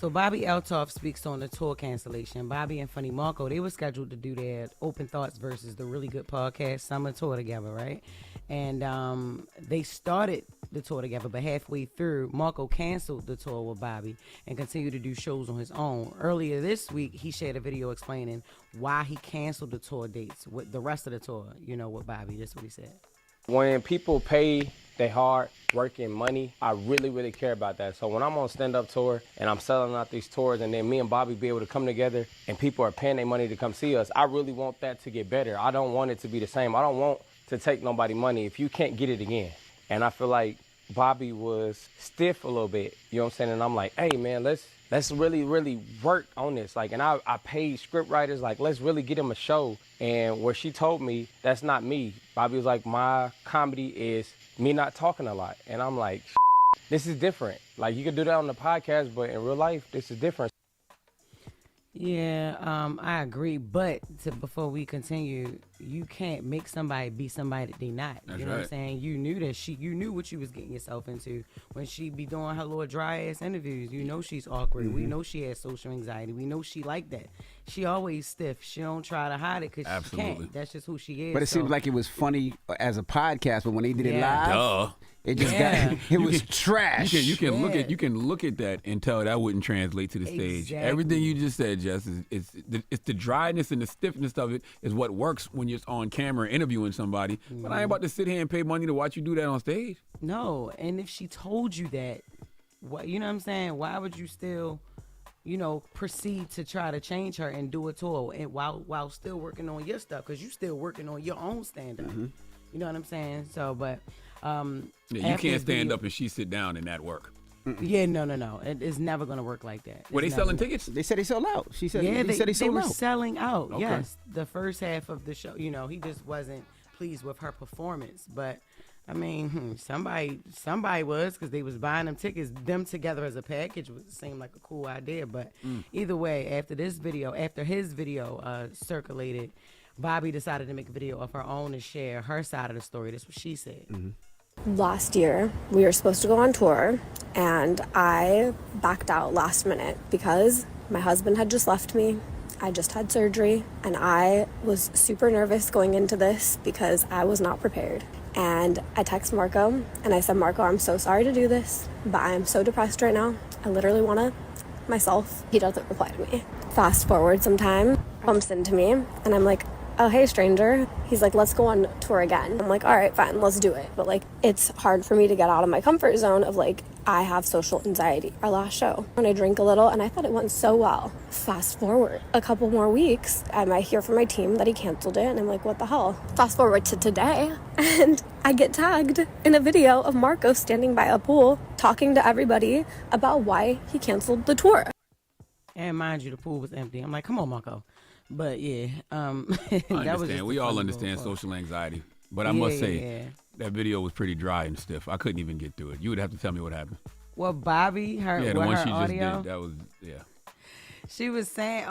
So Bobbi Althoff speaks on the tour cancellation. Bobbi and Funny Marco, they were scheduled to do their Open Thoughts versus the Really Good Podcast summer tour together, right? And they started the tour together, but halfway through, Marco canceled the tour with Bobbi and continued to do shows on his own. Earlier this week, he shared a video explaining why he canceled the tour dates with the rest of the tour, with Bobbi. That's what he said. When people pay their hard working money, I really, really care about that. So when I'm on stand-up tour and I'm selling out these tours and then me and Bobbi be able to come together and people are paying their money to come see us, I really want that to get better. I don't want it to be the same. I don't want to take nobody money if you can't get it again. And I feel like Bobbi was stiff a little bit, you know what I'm saying? And I'm like, hey man, let's really, really work on this. Like, and I paid script writers, like, let's really get him a show. And where she told me, that's not me. Bobbi was like, my comedy is me not talking a lot. And I'm like, this is different. Like, you can do that on the podcast, but in real life, this is different. Yeah, I agree. But before we continue, you can't make somebody be somebody that they not. That's you know right. what I'm saying? You knew that you knew what you was getting yourself into when she be doing her little dry ass interviews. You know she's awkward. We know she has social anxiety. We know she like that. She always stiff. She don't try to hide it because she can't. That's just who she is. But it seems like it was funny as a podcast, but when they did it live, it just it was trash. You can look at that and tell that wouldn't translate to the stage. Everything you just said, Jess, it's the dryness and the stiffness of it is what works when you're on camera interviewing somebody. But I ain't about to sit here and pay money to watch you do that on stage. No, and if she told you that, you know what I'm saying? Why would you still, proceed to try to change her and do a tour and while still working on your stuff? Because you still working on your own stand-up. You know what I'm saying? So, but you can't stand up and she sit down and that work. Yeah, no. It's never gonna work like that. Were they selling tickets? They said they sold out. She said, yeah, they said they sold were out. selling out. Okay. Yes, the first half of the show. He just wasn't pleased with her performance. But I mean, somebody was, because they was buying them tickets. Them together as a package seemed like a cool idea. But either way, after his video circulated, Bobbi decided to make a video of her own and share her side of the story. That's what she said. Last year, we were supposed to go on tour, and I backed out last minute because my husband had just left me. I just had surgery, and I was super nervous going into this because I was not prepared. And I text Marco, and I said, Marco, I'm so sorry to do this, but I am so depressed right now. I literally want to myself. He doesn't reply to me. Fast forward some time, bumps into me, and I'm like, oh, hey, stranger. He's like, let's go on tour again. I'm like, all right, fine, let's do it. But, it's hard for me to get out of my comfort zone of, I have social anxiety. Our last show, when I drink a little, and I thought it went so well. Fast forward a couple more weeks, and I hear from my team that he canceled it, and I'm like, what the hell? Fast forward to today, and I get tagged in a video of Marco standing by a pool talking to everybody about why he canceled the tour. And mind you, the pool was empty. I'm like, come on, Marco. But yeah, I that understand. was just We all understand social anxiety, but I must say that video was pretty dry and stiff. I couldn't even get through it. You would have to tell me what happened. Well, Bobbi, the one she audio, just did. That was She was saying,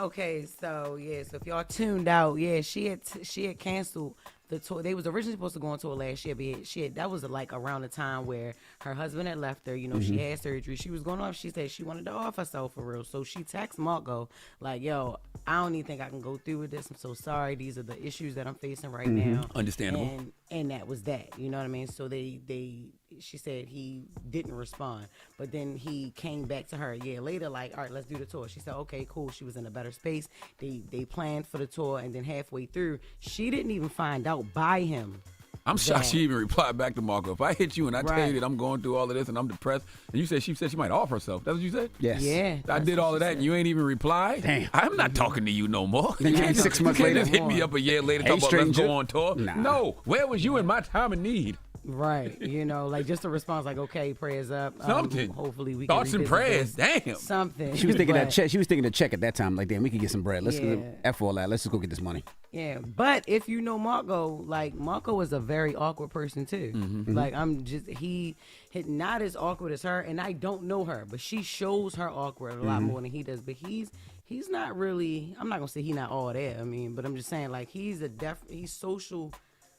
so if y'all tuned out, she had canceled the tour. They was originally supposed to go on tour last year, but that was around the time where her husband had left her. She had surgery. She was going off. She said she wanted to off herself for real. So she texted Marco like, "Yo, I don't even think I can go through with this. I'm so sorry. These are the issues that I'm facing right now." Understandable. And that was that. You know what I mean? So she said he didn't respond, but then he came back to her later, like, all right, let's do the tour. She said, okay, cool. She was in a better space. They planned for the tour, and then halfway through, she didn't even find out by him. I'm shocked she even replied back to Marco. If I hit you and I tell you that I'm going through all of this and I'm depressed, and she said she might off herself. That's what you said? Yes. Yeah. I did all of that and you ain't even replied? Damn. I'm not talking to you no more. Then you 6 months later. Just hit me up a year later talking about let's go on tour. Nah. No. Where was you in my time of need? Right. Just a response like, okay, prayers up. Something. Hopefully we Thoughts can and prayers. this. Damn. Something. She was thinking that check. She was thinking the check at that time. Like, damn, we could get some bread. Let's F all that. Let's just go get this money. Yeah, but if you know Marco, Marco is a very awkward person too. He not as awkward as her, and I don't know her, but she shows her awkward a lot more than he does. But he's not really. I'm not gonna say he's not all there. I mean, but I'm just saying he's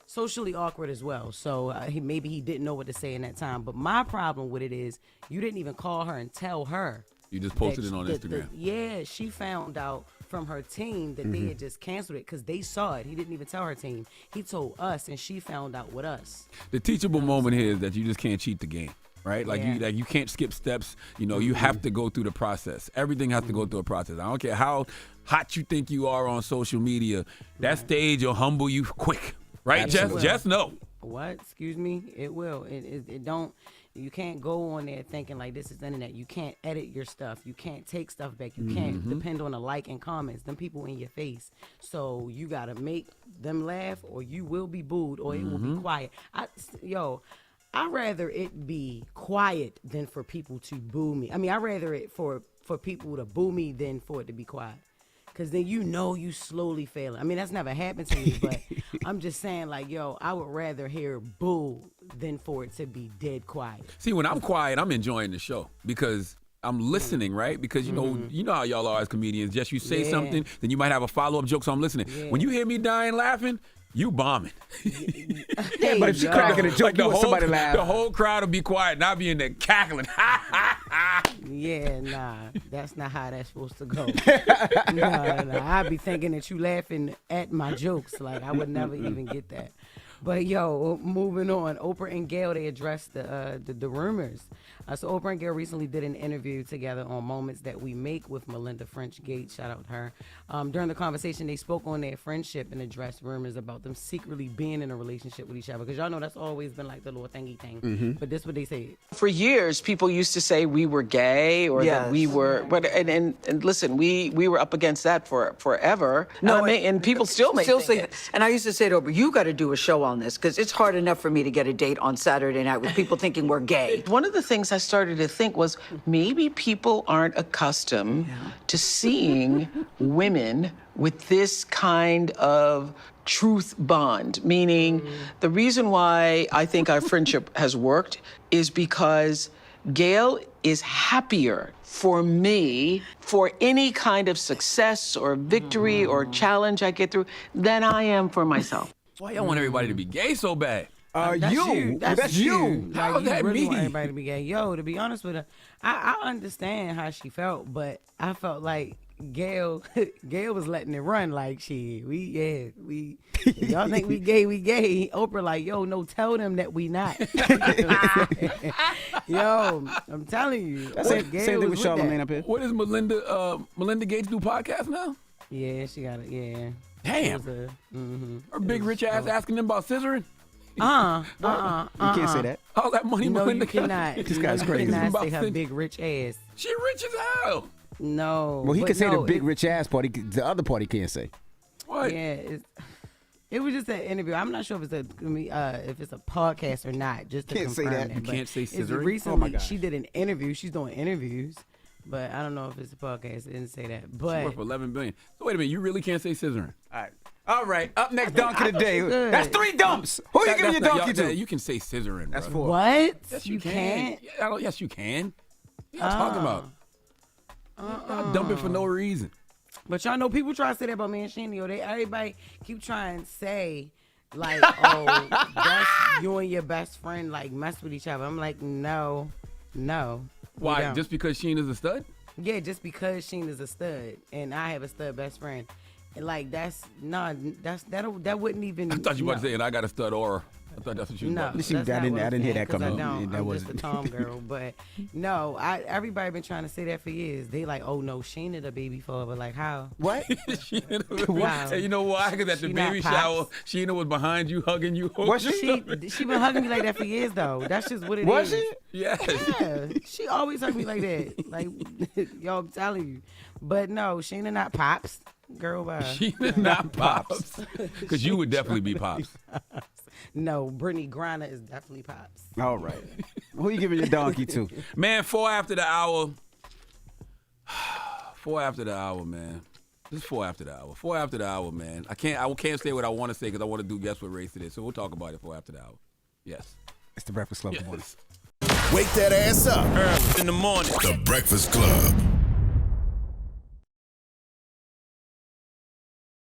socially awkward as well. So maybe he didn't know what to say in that time. But my problem with it is you didn't even call her and tell her You just posted it on Instagram. Yeah, she found out from her team that they had just canceled it because they saw it. He didn't even tell her team. He told us, and she found out with us. The teachable moment here is that you just can't cheat the game, right? Like you can't skip steps. You know, you have to go through the process. Everything has to go through a process. I don't care how hot you think you are on social media. That stage will humble you quick, right, Jess? Jess, no. What? Excuse me? It will. It don't. You can't go on there thinking like this is the internet. You can't edit your stuff. You can't take stuff back. You can't depend on a like and comments. Them people in your face. So you got to make them laugh or you will be booed or it will be quiet. I'd rather it be quiet than for people to boo me. I mean, I'd rather it for people to boo me than for it to be quiet. Because then you slowly failing. I mean, that's never happened to me, but I'm just saying, like, I would rather hear boo than for it to be dead quiet. See, when I'm quiet, I'm enjoying the show because I'm listening, right? Because, you know how y'all are as comedians. Just you say something, then you might have a follow-up joke, so I'm listening. Yeah. When you hear me dying laughing, you bombing. Yeah, but if she cracking a joke, like you want somebody to laugh. The whole crowd will be quiet, and I'll be in there cackling. Yeah, nah, that's not how that's supposed to go. No, I'd be thinking that you laughing at my jokes. Like, I would never even get that. But, moving on. Oprah and Gayle, they addressed the rumors. So Oprah and Gayle recently did an interview together on Moments That We Make with Melinda French Gates. Shout out to her. During the conversation, they spoke on their friendship and addressed rumors about them secretly being in a relationship with each other. Because y'all know that's always been like the little thingy thing. But this is what they said. For years, people used to say we were gay or that we were, but and listen, we were up against that for forever. No, and people still say that. And I used to say to Oprah, you got to do a show on this because it's hard enough for me to get a date on Saturday night with people thinking we're gay. One of the things I started to think was maybe people aren't accustomed to seeing women with this kind of truth bond, meaning the reason why I think our friendship has worked is because Gayle is happier for me for any kind of success or victory or challenge I get through than I am for myself. Why y'all want everybody to be gay so bad? That's you. How is that really me? Want everybody to be gay. To be honest with her, I understand how she felt, but I felt like Gayle was letting it run. Like we y'all think we gay. Oprah like, no, tell them that we not. I'm telling you. Same thing with Charlamagne up here. What is Melinda Gates do podcast now? Yeah, she got it. Yeah. Damn. Her big rich ass asking them about scissoring. You can't say that. All that money, no, Melinda. You cannot. This guy's crazy. You cannot say her big rich ass. She rich as hell. No. Well, he can say the big rich ass part. The other part he can't say. What? Yeah. It was just an interview. I'm not sure if it's a podcast or not. Just to can't confirm say that. You can't say scissoring. Recently, she did an interview. She's doing interviews, but I don't know if it's a podcast. It didn't say that. But worth $11 billion. So wait a minute. You really can't say scissoring? All right. Up next, dunk of the day. That's 3 dumps. Who you giving your donkey to? You can say scissoring. That's bro. 4. What? Yes, you can't. Yes, you can. What are you talking about? Y'all dumping for no reason. But y'all know people try to say that about me and Sheenie. Everybody keep trying to say, like, oh, that's you and your best friend, like, mess with each other. I'm like, no. Why? Just because Sheena's a stud? Yeah, just because Sheena's a stud and I have a stud best friend. And like that wouldn't even. I thought you were about to say, and I got a stud aura. I thought that's what you were about. I didn't hear that coming. I'm just a Tom girl, but no, everybody been trying to say that for years. They like, oh no, Sheena the baby father. Like how? What? Wow. Hey, you know why? Because at the baby shower, Sheena was behind you, hugging you. Was she? She been hugging me like that for years though. That's just what it is. Was she? Yes. Yeah, she always hugged me like that. Like yo, I'm telling you. But no, Sheena not pops. Girl, bye. Sheena not pops. Because you would definitely be pops. No, Brittany Griner is definitely pops. All right. Who you giving your donkey to? Man, 4 after the hour. 4 after the hour, man. This is 4 after the hour. 4 after the hour, man. I can't say what I want to say because I want to do Guess What Race today. So we'll talk about it 4 after the hour. Yes. It's the Breakfast Club. Yes. Wake that ass up. Early in the morning. The Breakfast Club.